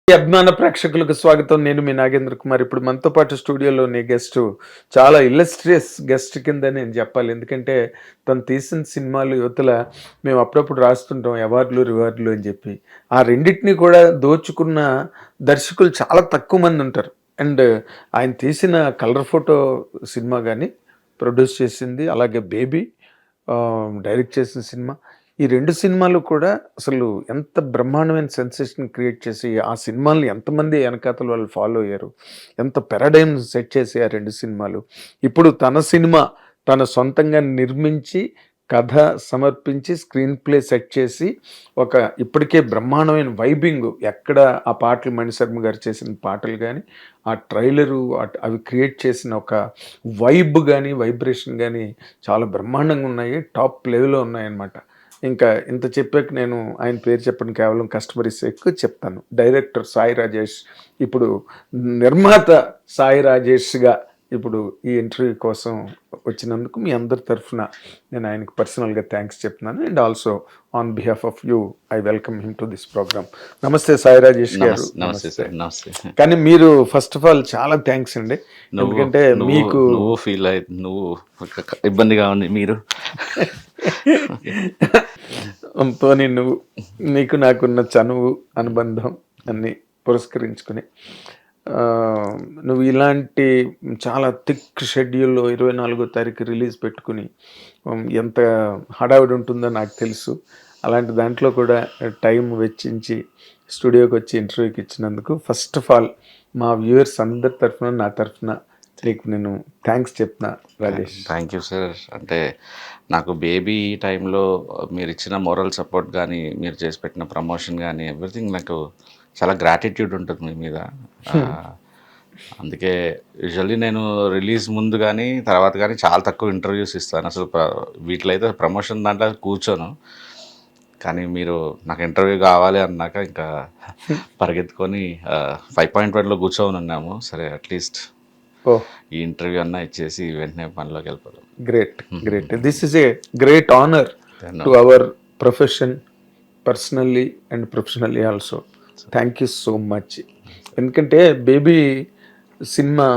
ఈ అభిమాన ప్రేక్షకులకు స్వాగతం. నేను మీ నాగేంద్ర కుమార్. ఇప్పుడు మనతో పాటు స్టూడియోలోని గెస్ట్ చాలా ఇల్లస్ట్రియస్ గెస్ట్ కింద నేను చెప్పాలి. ఎందుకంటే తను తీసిన సినిమాలు యువతల మేము అప్పుడప్పుడు రాస్తుంటాం అవార్డులు రివార్డులు అని చెప్పి. ఆ రెండింటిని కూడా దోచుకున్న దర్శకులు చాలా తక్కువ మంది ఉంటారు. అండ్ ఆయన తీసిన కలర్ ఫోటో సినిమా కానీ ప్రొడ్యూస్ చేసింది, అలాగే బేబీ డైరెక్ట్ చేసిన సినిమా, ఈ 2 సినిమాలు కూడా అసలు ఎంత బ్రహ్మాండమైన సెన్సేషన్ క్రియేట్ చేసి, ఆ సినిమాల్ని ఎంతమంది వెనకాతల వాళ్ళు ఫాలో అయ్యారు, ఎంత పారాడైమ్ సెట్ చేసి ఆ 2 సినిమాలు. ఇప్పుడు తన సినిమా తన సొంతంగా నిర్మించి, కథ సమర్పించి, స్క్రీన్ ప్లే సెట్ చేసి, ఒక ఇప్పటికే బ్రహ్మాండమైన వైబింగ్, ఎక్కడ ఆ పాటలు మణిశర్మ గారు చేసిన పాటలు కానీ, ఆ ట్రైలరు అవి క్రియేట్ చేసిన ఒక వైబ్ కానీ, వైబ్రేషన్ కానీ చాలా బ్రహ్మాండంగా ఉన్నాయి. టాప్ లెవెల్లో ఉన్నాయన్నమాట. ఇంకా ఇంత చెప్పాక నేను ఆయన పేరు చెప్పడం కేవలం కస్టమర్ సేక్ చెప్తాను. డైరెక్టర్ సాయి రాజేష్, ఇప్పుడు నిర్మాత సాయి రాజేష్గా ఇప్పుడు ఈ ఇంటర్వ్యూ కోసం వచ్చినందుకు మీ అందరి తరఫున నేను ఆయనకు పర్సనల్గా థ్యాంక్స్ చెప్తున్నాను. And also on behalf of you I welcome him to this programme. Namaste Sai Rajesh garu. Namaste sir. Namaste. కానీ మీరు ఫస్ట్ ఆఫ్ ఆల్ చాలా థ్యాంక్స్ అండి. ఎందుకంటే మీకు ఫీల్ అయి నువ్వు ఇబ్బందిగా ఉంది మీరు పోనీ నువ్వు నీకు నాకున్న చనువు అనుబంధం అన్నీ పురస్కరించుకుని నువ్వు ఇలాంటి చాలా థిక్ షెడ్యూల్లో 24వ తారీఖు రిలీజ్ పెట్టుకుని ఎంత హడావిడి ఉంటుందో నాకు తెలుసు. అలాంటి దాంట్లో కూడా టైం వెచ్చించి స్టూడియోకి వచ్చి ఇంటర్వ్యూకి ఇచ్చినందుకు ఫస్ట్ ఆఫ్ ఆల్ మా వ్యూవర్స్ అందరి తరఫున నా తరఫున నీకు నేను థ్యాంక్స్ చెప్తున్నా రాజేష్. Thank you sir. అంటే నాకు బేబీ టైంలో మీరు ఇచ్చిన మోరల్ సపోర్ట్ కానీ, మీరు చేసి పెట్టిన ప్రమోషన్ కానీ, ఎవ్రీథింగ్ నాకు చాలా గ్రాటిట్యూడ్ ఉంటుంది మీ మీద. అందుకే యూజువల్లీ నేను రిలీజ్ ముందు కానీ తర్వాత కానీ చాలా తక్కువ ఇంటర్వ్యూస్ ఇస్తాను. అసలు వీటిలో అయితే ప్రమోషన్ దాంట్లో కూర్చోను. కానీ మీరు నాకు ఇంటర్వ్యూ కావాలి అన్నాక ఇంకా పరిగెత్తుకొని 5.1లో కూర్చోని ఉన్నాము. సరే అట్లీస్ట్ ఈ ఇంటర్వ్యూ అన్నా ఇచ్చేసి వెంటనే పనిలోకి వెళ్ళిపోతాం. Great great. This is a great honour to our profession, personally and professionally also. Thank you so much. ఎందుకంటే బేబీ సినిమా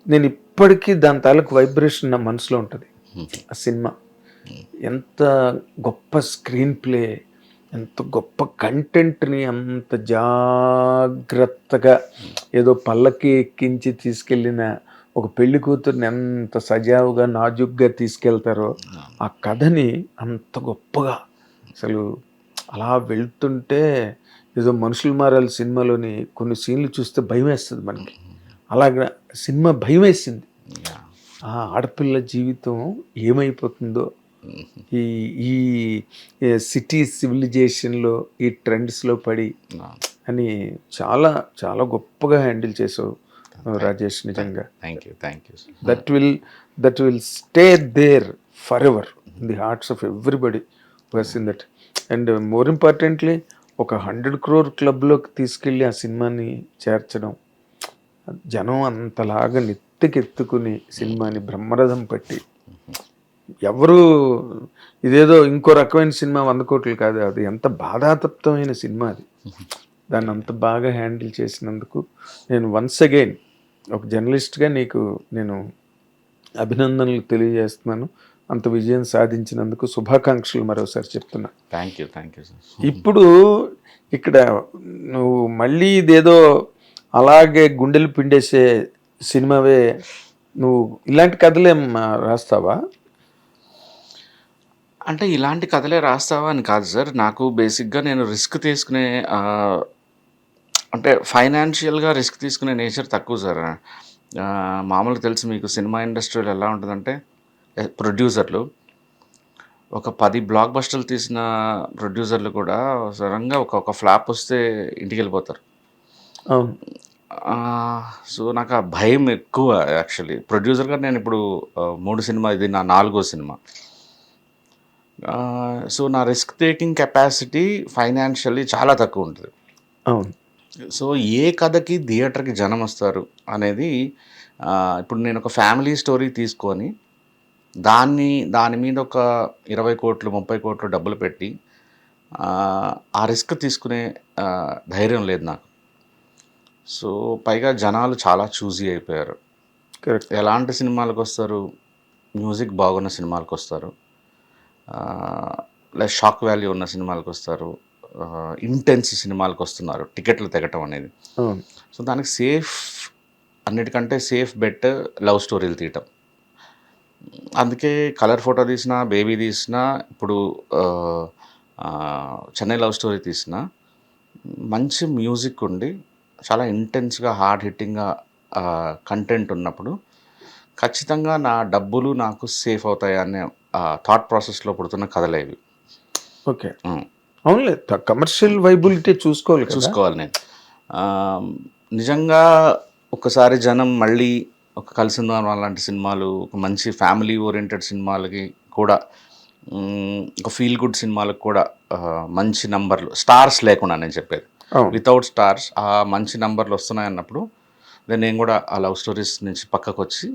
నేను ఇప్పటికీ దాని తాలూకు వైబ్రేషన్ నా మనసులో ఉంటుంది. ఆ సినిమా ఎంత గొప్ప స్క్రీన్ ప్లే, ఎంత గొప్ప కంటెంట్ని అంత జాగ్రత్తగా ఏదో పల్లకి ఎక్కించి తీసుకెళ్ళిన ఒక పెళ్లి కూతుర్ని ఎంత సజావుగా నాజుగ్గా తీసుకెళ్తారో, ఆ కథని అంత గొప్పగా అసలు అలా వెళ్తుంటే ఏదో మనుషులు మారాలి సినిమాలోని కొన్ని సీన్లు చూస్తే భయం వేస్తుంది మనకి. అలాగా సినిమా భయం వేసింది. ఆ ఆడపిల్ల జీవితం ఏమైపోతుందో ఈ ఈ సిటీ సివిలైజేషన్లో ఈ ట్రెండ్స్లో పడి అని చాలా చాలా గొప్పగా హ్యాండిల్ చేసావు రాజేష్. నిజంగా thank you. That will stay there forever in the hearts of everybody was in that. And more importantly ఒక 100 crore క్లబ్లోకి తీసుకెళ్ళి ఆ సినిమాని చేర్చడం, జనం అంతలాగా నెత్తికెత్తుకుని సినిమాని బ్రహ్మరథం పట్టి, ఎవరు ఇదేదో ఇంకో రకమైన సినిమా 100 కోట్లు కాదు, అది ఎంత బాధాతప్తమైన సినిమా అది. దాన్ని అంత బాగా హ్యాండిల్ చేసినందుకు నేను వన్స్ అగైన్ ఒక జర్నలిస్ట్గా నీకు నేను అభినందనలు తెలియజేస్తున్నాను. అంత విజయం సాధించినందుకు శుభాకాంక్షలు మరోసారి చెప్తున్నా. Thank you sir. ఇప్పుడు ఇక్కడ నువ్వు మళ్ళీ ఇదేదో అలాగే గుండెలు పిండేసే సినిమావే, నువ్వు ఇలాంటి కథలేం రాస్తావా? అంటే ఇలాంటి కథలే రాస్తావా అని కాదు సార్. నాకు బేసిక్గా నేను రిస్క్ తీసుకునే అంటే ఫైనాన్షియల్గా రిస్క్ తీసుకునే నేచర్ తక్కువ సార్. మామూలుగా తెలుసు మీకు సినిమా ఇండస్ట్రీలో ఎలా ఉంటుందంటే, ప్రొడ్యూసర్లు ఒక 10 బ్లాక్ బస్టర్లు తీసిన ప్రొడ్యూసర్లు కూడా సడన్గా ఒక ఫ్లాప్ వస్తే ఇంటికి వెళ్ళిపోతారు. సో నాకు ఆ భయం ఎక్కువ యాక్చువల్లీ. ప్రొడ్యూసర్గా నేను ఇప్పుడు 3 సినిమా, ఇది నా 4వ సినిమా. సో నా రిస్క్ టేకింగ్ కెపాసిటీ ఫైనాన్షియల్లీ చాలా తక్కువ ఉంటుంది. అవును. సో ఏ కథకి థియేటర్కి జనం వస్తారు అనేది, ఇప్పుడు నేను ఒక ఫ్యామిలీ స్టోరీ తీసుకొని దాని మీద ఒక 20 కోట్లు 30 కోట్లు డబ్బులు పెట్టి ఆ రిస్క్ తీసుకునే ధైర్యం లేదు నాకు. సో పైగా జనాలు చాలా చూజీ అయిపోయారు. కరెక్ట్. ఎలాంటి సినిమాలకు వస్తారు? మ్యూజిక్ బాగున్న సినిమాలకు వస్తారు, లేదా షాక్ వాల్యూ ఉన్న సినిమాలకు వస్తారు, ఇంటెన్స్ సినిమాలకు వస్తున్నారు. టికెట్లు తెగటం అనేది. అవును. సో దానికి సేఫ్, అన్నిటికంటే సేఫ్ బెట్ లవ్ స్టోరీలు తీయటం. అందుకే కలర్ ఫోటో తీసినా, బేబీ తీసినా, ఇప్పుడు చెన్నై లవ్ స్టోరీ తీసినా మంచి మ్యూజిక్ ఉండి చాలా ఇంటెన్స్గా హార్డ్ హిట్టింగ్గా కంటెంట్ ఉన్నప్పుడు ఖచ్చితంగా నా డబ్బులు నాకు సేఫ్ అవుతాయి అనే థాట్ ప్రాసెస్లో పుడుతున్న కథలేవి. ఓకే. అవునులే, కమర్షియల్ వైబిలిటీ చూసుకోవాలి నేను. నిజంగా ఒకసారి జనం మళ్ళీ ఒక కలిసిందాం అలాంటి సినిమాలు, ఒక మంచి ఫ్యామిలీ ఓరియంటెడ్ సినిమాలకి కూడా, ఒక ఫీల్ గుడ్ సినిమాలకు కూడా మంచి నంబర్లు, స్టార్స్ లేకుండా నేను చెప్పేది, వితౌట్ స్టార్స్ ఆ మంచి నంబర్లు వస్తున్నాయి అన్నప్పుడు నేను కూడా ఆ లవ్ స్టోరీస్ నుంచి పక్కకు వచ్చి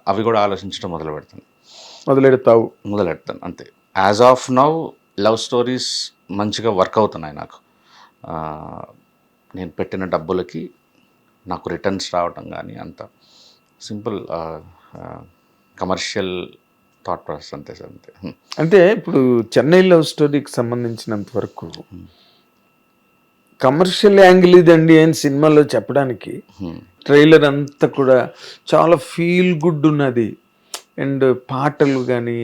అవి కూడా ఆలోచించడం మొదలెడతాను అంతే. As of now love stories మంచిగా వర్క్ అవుతున్నాయి నాకు. నేను పెట్టిన డబ్బులకి నాకు రిటర్న్స్ రావటం కానీ అంత సింపుల్ కమర్షియల్ థాట్ ప్రాసెస్ అంతే సార్, అంతే. అంటే ఇప్పుడు చెన్నై లవ్ స్టోరీకి సంబంధించినంత వరకు కమర్షియల్ యాంగిల్ ఇదండి అని సినిమాలో చెప్పడానికి ట్రైలర్ అంతా కూడా చాలా ఫీల్ గుడ్ ఉన్నది. అండ్ పాటలు కానీ,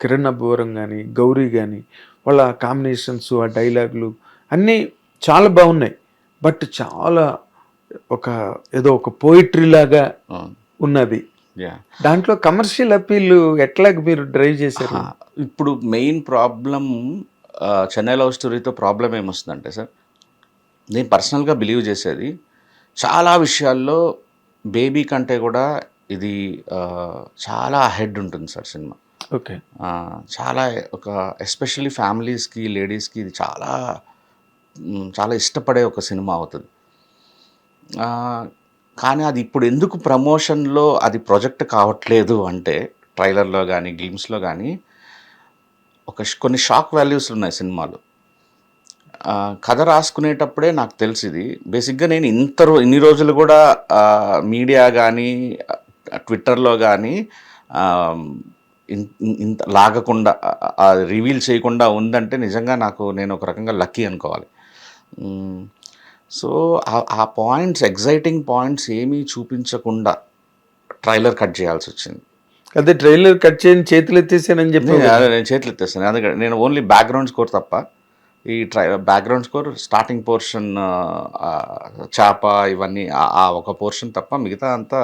కిరణ్ అబ్బవరం కానీ, గౌరీ కానీ, వాళ్ళ కాంబినేషన్స్, ఆ డైలాగులు అన్నీ చాలా బాగున్నాయి. బట్ చాలా ఏదో ఒక పోయిటరీ లాగా ఉన్నది. దాంట్లో కమర్షియల్ అపీల్ ఎట్లా మీరు డ్రైవ్ చేశారు? ఇప్పుడు మెయిన్ ప్రాబ్లం చెన్నై లవ్ స్టోరీతో ప్రాబ్లం ఏమొస్తుందంటే సార్, నేను పర్సనల్గా బిలీవ్ చేసేది చాలా విషయాల్లో బేబీ కంటే కూడా ఇది చాలా అహెడ్ ఉంటుంది సార్ సినిమా. ఓకే. చాలా ఎస్పెషల్లీ ఫ్యామిలీస్కి, లేడీస్కి ఇది చాలా చాలా ఇష్టపడే ఒక సినిమా అవుతుంది. కానీ అది ఇప్పుడు ఎందుకు ప్రమోషన్లో అది ప్రొజెక్ట్ కావట్లేదు అంటే, ట్రైలర్లో కానీ గ్లిమ్స్లో కానీ కొన్ని షాక్ వాల్యూస్ ఉన్నాయి సినిమాలు. కథ రాసుకునేటప్పుడే నాకు తెలిసింది. బేసిక్గా నేను ఇన్ని రోజులు కూడా మీడియా కానీ ట్విట్టర్లో కానీ ఇంత లాగకుండా రివీల్ చేయకుండా ఉందంటే నిజంగా నేను ఒక రకంగా లక్కీ అనుకోవాలి. సో ఆ పాయింట్స్, ఎగ్జైటింగ్ పాయింట్స్ ఏమీ చూపించకుండా ట్రైలర్ కట్ చేయాల్సి వచ్చింది. అదే ట్రైలర్ కట్ చేయని చేతులు ఎత్తేసానని చెప్పి నేను చేతులు ఎత్తేస్తాను. అందుకని నేను ఓన్లీ బ్యాక్గ్రౌండ్ స్కోర్ తప్ప ఈ బ్యాక్గ్రౌండ్ స్కోర్ స్టార్టింగ్ పోర్షన్ చాప ఇవన్నీ ఆ ఒక పోర్షన్ తప్ప మిగతా అంతా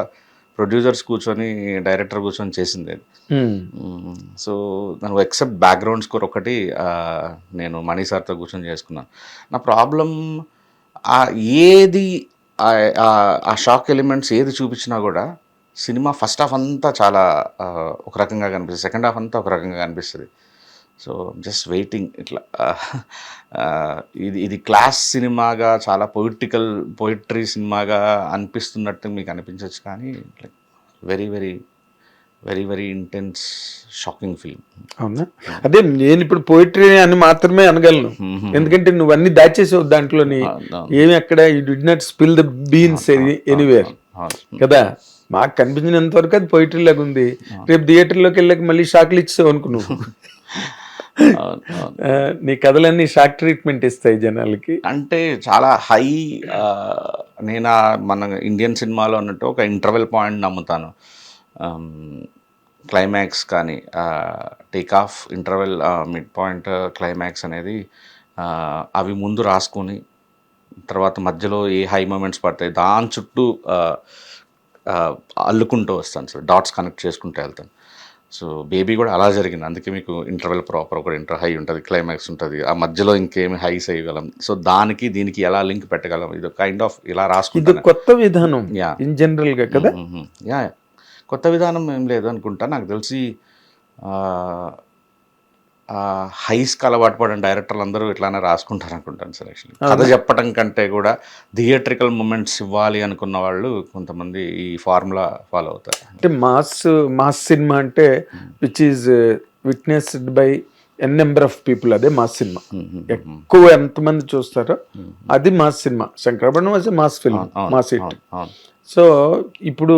ప్రొడ్యూసర్స్ కూర్చొని, డైరెక్టర్ కూర్చొని చేసింది. సో నాకు ఎక్సెప్ట్ బ్యాక్గ్రౌండ్ స్కోర్ ఒకటి నేను మణి సార్తో కూర్చొని చేసుకున్నాను. నా ప్రాబ్లం ఏది ఆ షాక్ ఎలిమెంట్స్ ఏది చూపించినా కూడా సినిమా ఫస్ట్ హాఫ్ అంతా చాలా ఒక రకంగా కనిపిస్తుంది, సెకండ్ హాఫ్ అంతా ఒక రకంగా కనిపిస్తుంది. So just waiting. ఇట్లా ఇది క్లాస్ సినిమాగా, చాలా పోయిట్రీ సినిమాగా అనిపిస్తున్నట్టు మీకు అనిపించవచ్చు, కానీ like very very very very intense shocking film. అవునా? అదే నేను ఇప్పుడు పోయిట్రీ అని మాత్రమే అనగలను, ఎందుకంటే నువ్వు అన్ని దాచేసావు దాంట్లోని. ఏమి అక్కడ you did not spill the beans anywhere కదా. మాకు కనిపించినంత వరకు అది పోయిట్రీ లాగా ఉంది. రేపు థియేటర్లోకి వెళ్ళాక మళ్ళీ షాక్లు ఇచ్చావు అనుకో నువ్వు. నీ కథలన్నీ షాక్ ట్రీట్మెంట్ ఇస్తాయి జనాలకి. అంటే చాలా హై, నేను మన ఇండియన్ సినిమాలో అన్నట్టు ఒక ఇంటర్వెల్ పాయింట్ నమ్ముతాను. క్లైమాక్స్ కానీ take off, interval, mid point, climax అనేది అవి ముందు రాసుకొని తర్వాత మధ్యలో ఏ హై మూమెంట్స్ పడతాయి దాని చుట్టూ అల్లుకుంటూ వస్తాను సార్, డాట్స్ కనెక్ట్ చేసుకుంటూ వెళ్తాను. సో బేబీ కూడా అలా జరిగింది. అందుకే మీకు ఇంటర్వెల్ ప్రాపర్ ఒక ఇంటర్ హై ఉంటుంది, క్లైమాక్స్ ఉంటుంది, ఆ మధ్యలో ఇంకేమి హైస్ వేయగలం, సో దానికి దీనికి ఎలా లింక్ పెట్టగలం, ఇది కైండ్ ఆఫ్ ఇలా రాసుకుంటాను. ఇది కొత్త విధానం ఇన్ జనరల్గా కదా. యా, కొత్త విధానం ఏం లేదు అనుకుంటా. నాకు తెలిసి హైస్కి అలవాటు పడిన డైరెక్టర్లు అందరూ ఇట్లానే రాసుకుంటారు అనుకుంటాను సార్. యాక్చువల్లీ కథ చెప్పడం కంటే కూడా థియేట్రికల్ మూమెంట్స్ ఇవ్వాలి అనుకున్న వాళ్ళు కొంతమంది ఈ ఫార్ములా ఫాలో అవుతారు. అంటే మాస్ సినిమా అంటే which is witnessed by N number of people, అదే మాస్ సినిమా. ఎక్కువ ఎంతమంది చూస్తారో అది mass cinema. Sankarabharanam was mass film, mass hit. So ఇప్పుడు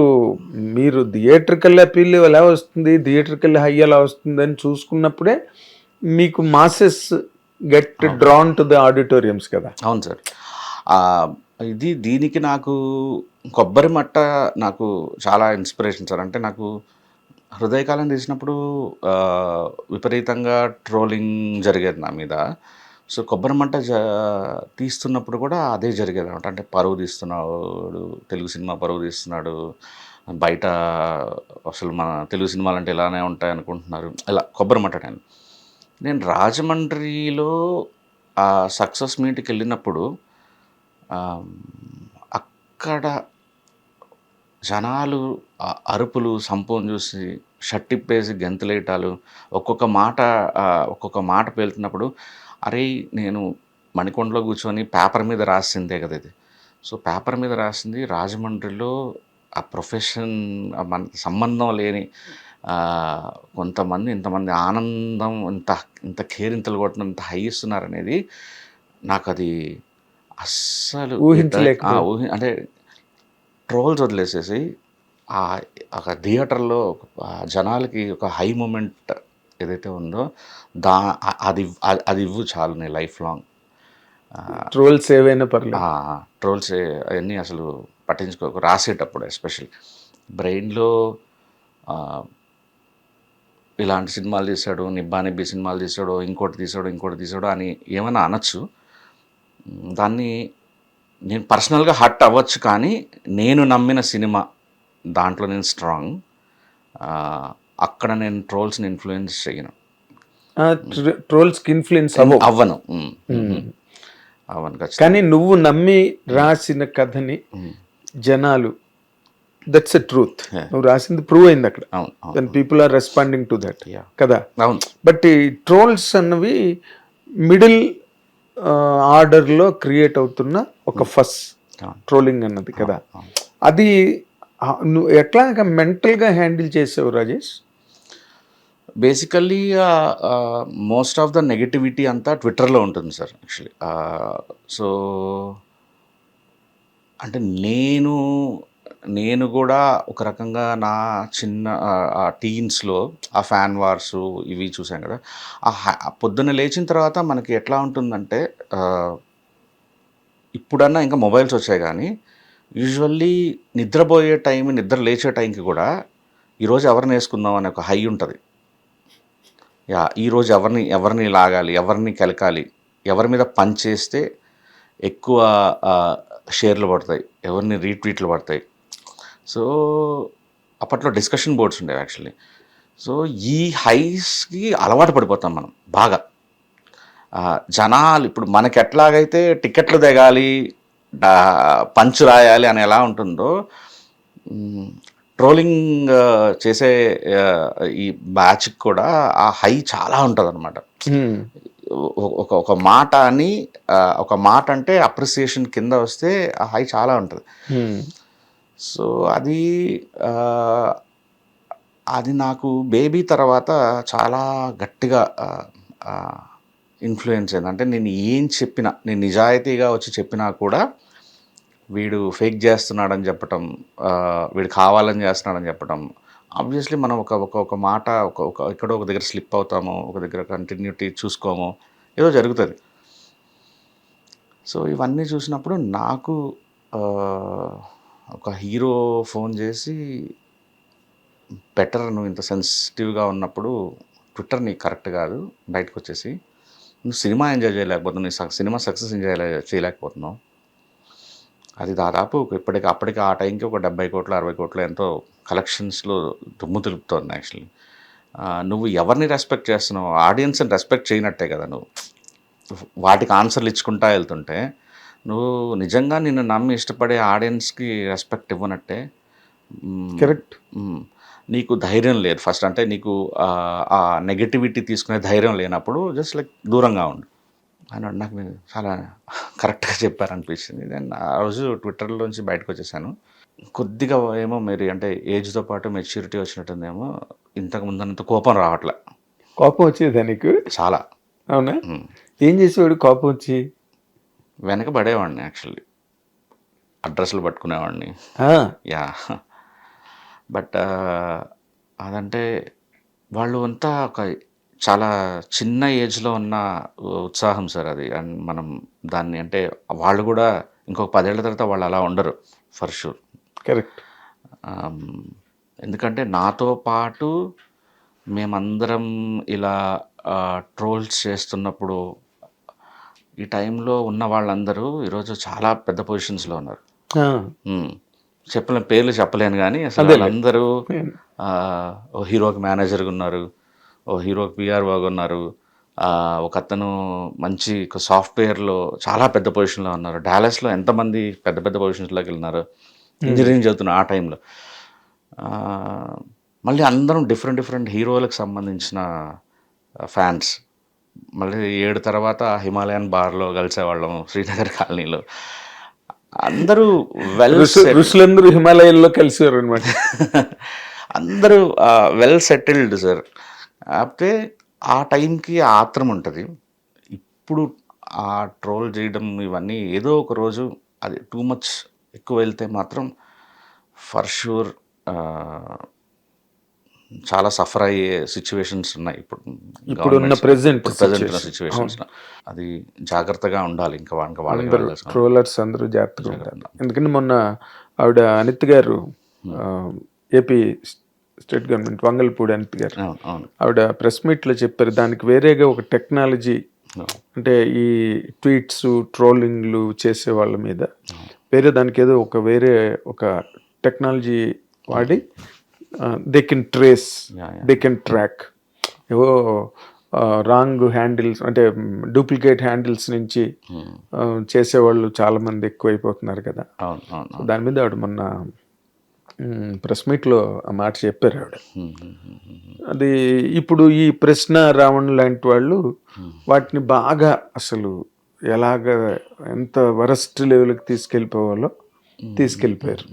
మీరు థియేట్రికల్ అపీల్ ఎలా వస్తుంది, థియేట్రికల్ హై ఎలా వస్తుంది అని చూసుకున్నప్పుడే మీకు masses get drawn to the auditoriums కదా. అవును సార్. దీనికి నాకు కొబ్బరి మట్ట నాకు చాలా ఇన్స్పిరేషన్ సార్. అంటే నాకు హృదయకాలం తీసినప్పుడు విపరీతంగా ట్రోలింగ్ జరిగేది నా మీద. సో కొబ్బరి మంట తీస్తున్నప్పుడు కూడా అదే జరిగేది అనమాట. అంటే పరువు తీస్తున్నాడు, తెలుగు సినిమా పరువు తీస్తున్నాడు, బయట అసలు మన తెలుగు సినిమాలు అంటే ఇలానే ఉంటాయి అనుకుంటున్నారు, ఇలా కొబ్బరి మంట. నేను రాజమండ్రిలో ఆ సక్సెస్ మీట్కి వెళ్ళినప్పుడు అక్కడ జనాలు అరుపులు సంపోని చూసి షట్టిప్పేసి గెంతులేయటాలు, ఒక్కొక్క మాట పేలుతున్నప్పుడు, అరే నేను మణికొండలో కూర్చొని పేపర్ మీద రాసిందే కదా ఇది. సో పేపర్ మీద రాసింది రాజమండ్రిలో ఆ ప్రొఫెషన్ మన సంబంధం లేని కొంతమంది ఇంతమంది ఆనందం, ఇంత కేరింతలు కొట్టడం, ఇంత హై ఇస్తున్నారనేది నాకు అది అస్సలు ఊహించలేక అంటే ట్రోల్స్ వదిలేసేసి ఒక థియేటర్లో జనాలకి ఒక హై మూమెంట్ ఏదైతే ఉందో అది ఇవ్వు చాలు నీ లైఫ్ లాంగ్. ట్రోల్స్ ఏవైనా పర్లేదు, ట్రోల్స్ అవన్నీ అసలు పట్టించుకోకు. రాసేటప్పుడు ఎస్పెషల్లీ బ్రెయిన్లో ఇలాంటి సినిమాలు తీశాడు, నిబ్బా నిబ్బి సినిమాలు తీశాడు, ఇంకోటి తీశాడు అని ఏమైనా అనొచ్చు. దాన్ని నేను పర్సనల్గా హర్ట్ అవ్వచ్చు, కానీ నేను నమ్మిన సినిమా దాంట్లో నేను స్ట్రాంగ్. అక్కడ నేను ట్రోల్స్ని ఇన్ఫ్లుయెన్స్ చేయను, ట్రోల్స్కి ఇన్ఫ్లుయెన్స్ అవ్వను. కానీ నువ్వు నమ్మి రాసిన కథని జనాలు, దట్స్ ఎ ట్రూత్, నువ్వు రాసింది ప్రూవ్ అయింది అక్కడ. Then people are responding to that కదా. బట్ ఈ ట్రోల్స్ అన్నవి మిడిల్ ఆర్డర్లో క్రియేట్ అవుతున్న ఒక ఫస్ ట్రోలింగ్ అన్నది కదా. అది నువ్వు ఎట్లా మెంటల్గా హ్యాండిల్ చేసావు Rajesh? Basically most of the negativity అంతా ట్విట్టర్లో ఉంటుంది సార్ యాక్చువల్లీ. సో అంటే నేను కూడా ఒక రకంగా నా చిన్న టీన్స్లో ఆ ఫ్యాన్ వార్స్ ఇవి చూసాం కదా. పొద్దున్న లేచిన తర్వాత మనకి ఎట్లా ఉంటుందంటే, ఇప్పుడన్నా ఇంకా మొబైల్స్ వచ్చాయి, కానీ యూజువల్లీ నిద్రపోయే టైం, నిద్ర లేచే టైంకి కూడా ఈరోజు ఎవరిని వేసుకుందాం అనే ఒక హై ఉంటుంది. ఈరోజు ఎవరిని లాగాలి, ఎవరిని కెలకాలి, ఎవరి మీద పంచ్ చేస్తే ఎక్కువ షేర్లు పడతాయి, ఎవరిని రీట్వీట్లు పడతాయి. సో అప్పట్లో డిస్కషన్ బోర్డ్స్ ఉండేవి యాక్చువల్లీ. సో ఈ హైస్కి అలవాటు పడిపోతాం మనం బాగా. జనాలు ఇప్పుడు మనకి ఎట్లాగైతే టికెట్లు దిగాలి, పంచు రాయాలి అని ఎలా ఉంటుందో, ట్రోలింగ్ చేసే ఈ బ్యాచ్కి కూడా ఆ హై చాలా ఉంటుంది అనమాట. ఒక మాట అని, ఒక మాట అంటే అప్రిసియేషన్ కింద వస్తే ఆ హై చాలా ఉంటుంది. సో అది నాకు బేబీ తర్వాత చాలా గట్టిగా ఇన్ఫ్లుయెన్స్ అయింది. అంటే నేను ఏం చెప్పినా, నేను నిజాయితీగా వచ్చి చెప్పినా కూడా వీడు ఫేక్ చేస్తున్నాడని చెప్పటం, వీడు కావాలని చేస్తున్నాడని చెప్పటం. ఆబ్వియస్లీ మనం ఒక మాట ఎక్కడో ఒక దగ్గర స్లిప్ అవుతాము, ఒక దగ్గర కంటిన్యూటీ చూసుకోము, ఏదో జరుగుతుంది. సో ఇవన్నీ చూసినప్పుడు నాకు ఒక హీరో ఫోన్ చేసి, బెటర్ నువ్వు ఇంత సెన్సిటివ్గా ఉన్నప్పుడు ట్విట్టర్ నీకు కరెక్ట్ కాదు, బయటకు వచ్చేసి నువ్వు సినిమా ఎంజాయ్ చేయలేకపోతున్నావు, నీ సినిమా సక్సెస్ ఎంజాయ్ చేయలేకపోతున్నావు. అది దాదాపు అప్పటికి ఆ టైంకి ఒక 70 కోట్లు 60 కోట్లు ఎంతో కలెక్షన్స్లో దుమ్ము తులుపుతోంది యాక్చువల్లీ. నువ్వు ఎవరిని రెస్పెక్ట్ చేస్తున్నావు? ఆడియన్స్ని రెస్పెక్ట్ చేయనట్టే కదా. నువ్వు వాటికి ఆన్సర్లు ఇచ్చుకుంటా వెళ్తుంటే నువ్వు నిజంగా నిన్ను నమ్మి ఇష్టపడే ఆడియన్స్కి రెస్పెక్ట్ ఇవ్వనట్టే. కరెక్ట్. నీకు ధైర్యం లేదు ఫస్ట్. అంటే నీకు ఆ నెగటివిటీ తీసుకునే ధైర్యం లేనప్పుడు జస్ట్ లైక్ దూరంగా ఉండు అన్నాడు. నాకు చాలా కరెక్ట్గా చెప్పారనిపించింది. దెన్ ఆ రోజు ట్విట్టర్లోంచి బయటకు వచ్చేసాను. కొద్దిగా ఏమో మరి అంటే ఏజ్తో పాటు మెచ్యూరిటీ వచ్చినట్టుందేమో, ఇంతకు ముందంత కోపం రావట్లే. కోపం వచ్చేదా నీకు? చాలా. అవునా? ఏం చేసేవాడు కోపం వచ్చి? వెనక పడేవాడిని యాక్చువల్లీ, అడ్రస్లు పట్టుకునేవాడిని. యా, బట్ అదంటే వాళ్ళు అంతా ఒక చాలా చిన్న ఏజ్లో ఉన్న ఉత్సాహం సార్ అది. అండ్ మనం దాన్ని అంటే వాళ్ళు కూడా ఇంకొక 10 ఏళ్ల తర్వాత వాళ్ళు అలా ఉండరు ఫర్ షూర్. కరెక్ట్. ఎందుకంటే నాతో పాటు మేమందరం ఇలా ట్రోల్స్ చేస్తున్నప్పుడు ఈ టైంలో ఉన్న వాళ్ళందరూ ఈరోజు చాలా పెద్ద పొజిషన్స్లో ఉన్నారు. పేర్లు చెప్పలేను కానీ అసలు వాళ్ళందరూ ఓ హీరోకి మేనేజర్గా ఉన్నారు, ఓ హీరోకి పిఆర్ఓగా ఉన్నారు, ఒక అతను మంచి సాఫ్ట్వేర్లో చాలా పెద్ద పొజిషన్లో ఉన్నారు. డాలస్లో ఎంతమంది పెద్ద పెద్ద పొజిషన్స్లోకి వెళ్ళినారు ఇంజనీరింగ్ చదువుతున్న ఆ టైంలో. మళ్ళీ అందరం డిఫరెంట్ హీరోలకు సంబంధించిన ఫ్యాన్స్. మళ్ళీ 7 తర్వాత హిమాలయన్ బార్లో కలిసేవాళ్ళం శ్రీనగర్ కాలనీలో. అందరూ ఋషులందరూ హిమాలయాల్లో కలిసారు అనమాట. అందరూ వెల్ సెటిల్డ్ సార్. కాకపోతే ఆ టైంకి ఆత్రం ఉంటుంది. ఇప్పుడు ఆ ట్రోల్ చేయడం ఇవన్నీ ఏదో ఒక రోజు అది టూ మచ్ ఎక్కువ వెళ్తే మాత్రం ఫర్ షూర్ చాలా సఫర్ అయ్యే సిచ్యువేషన్స్ ఉన్నాయి ఇప్పుడున్న ప్రెసెంట్ సిచ్యువేషన్స్. అది జాగ్రత్తగా ఉండాలి. ఇంకా ట్రోలర్స్ అందరూ జాగ్రత్తగా ఉండాలి. ఎందుకంటే మొన్న ఆవిడ అనిత్ గారు, AP state government Vangalapudi Anith గారు, ఆవిడ ప్రెస్ మీట్లో చెప్పారు దానికి వేరేగా ఒక టెక్నాలజీ, అంటే ఈ ట్వీట్స్ ట్రోలింగ్లు చేసే వాళ్ళ మీద వేరే దానికి ఏదో వేరే ఒక టెక్నాలజీ వాడి they can trace, they can track. ఏవో రాంగ్ హ్యాండిల్స్ అంటే డూప్లికేట్ హ్యాండిల్స్ నుంచి చేసేవాళ్ళు చాలా మంది ఎక్కువైపోతున్నారు కదా. దాని మీద ఆవిడ మొన్న ప్రెస్ మీట్లో ఆ మాట చెప్పారు ఆవిడ. అది ఇప్పుడు ఈ ప్రశ్న రావణ్ లాంటి వాళ్ళు వాటిని బాగా అసలు ఎలాగ ఎంత వరస్ట్ లెవెల్కి తీసుకెళ్ళిపోవాలో తీసుకెళ్ళిపోయారు.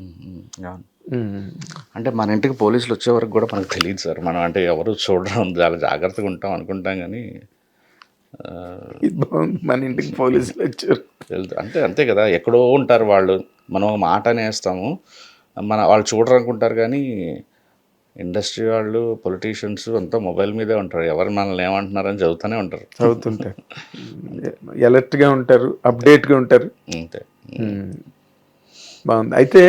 అంటే మన ఇంటికి పోలీసులు వచ్చే వరకు కూడా మనకు తెలియదు సార్. మనం అంటే ఎవరు చూడడం చాలా జాగ్రత్తగా ఉంటాం అనుకుంటాం కానీ మన ఇంటికి పోలీసులు వచ్చారు అంటే అంతే కదా, ఎక్కడో ఉంటారు వాళ్ళు. మనం మాట అనేస్తాము, వాళ్ళు చూడరు అనుకుంటారు కానీ ఇండస్ట్రీ వాళ్ళు పొలిటీషియన్స్ అంతా మొబైల్ మీదే ఉంటారు. ఎవరు మనల్ని ఏమంటున్నారని చదువుతుంటారు, అలర్ట్గా ఉంటారు, అప్డేట్గా ఉంటారు. అంతే. బాగుంది. అయితే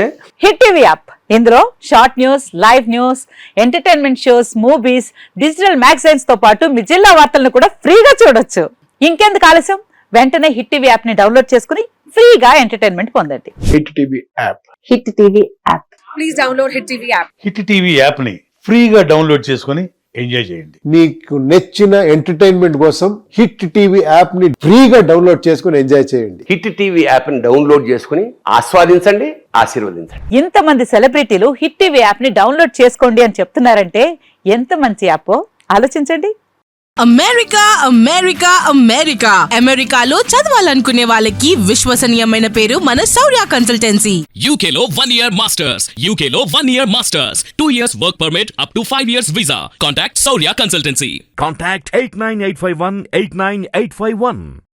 హిట్ టీవీ యాప్, ఇందులో short news, live news, entertainment shows, movies, digital magazines తో పాటు మీ జిల్లా వార్తలను కూడా ఫ్రీగా చూడొచ్చు. ఇంకెందుకు ఆలస్యం, వెంటనే హిట్ టీవీ యాప్ ని డౌన్లోడ్ చేసుకుని ఫ్రీగా ఎంటర్టైన్మెంట్ పొందండి. Hit TV app, hit TV app, please download hit TV app. Hit TV app ని ఫ్రీగా డౌన్లోడ్ చేసుకొని ఎంజాయ్ చేయండి. మీకు నచ్చిన ఎంటర్టైన్మెంట్ కోసం హిట్ టీవీ యాప్ ని ఫ్రీగా డౌన్లోడ్ చేసుకుని ఎంజాయ్ చేయండి. హిట్ టీవీ యాప్ ని డౌన్లోడ్ చేసుకుని ఆస్వాదించండి, ఆశీర్వదించండి. ఇంతమంది సెలబ్రిటీలు హిట్ టీవీ యాప్ ని డౌన్లోడ్ చేసుకోండి అని చెప్తున్నారంటే ఎంత మంచి యాప్ ఆలోచించండి. అమెరికా అమెరికా అమెరికా అమెరికాలో చదవాలనుకునే వాళ్ళకి విశ్వసనీయమైన పేరు మన శౌర్య కన్సల్టెన్సీ. UK లో 1 year masters, UK లో 1 year masters, 2 years work permit up to 5 years visa. Contact Saurya Consultancy. Contact 89851 89851.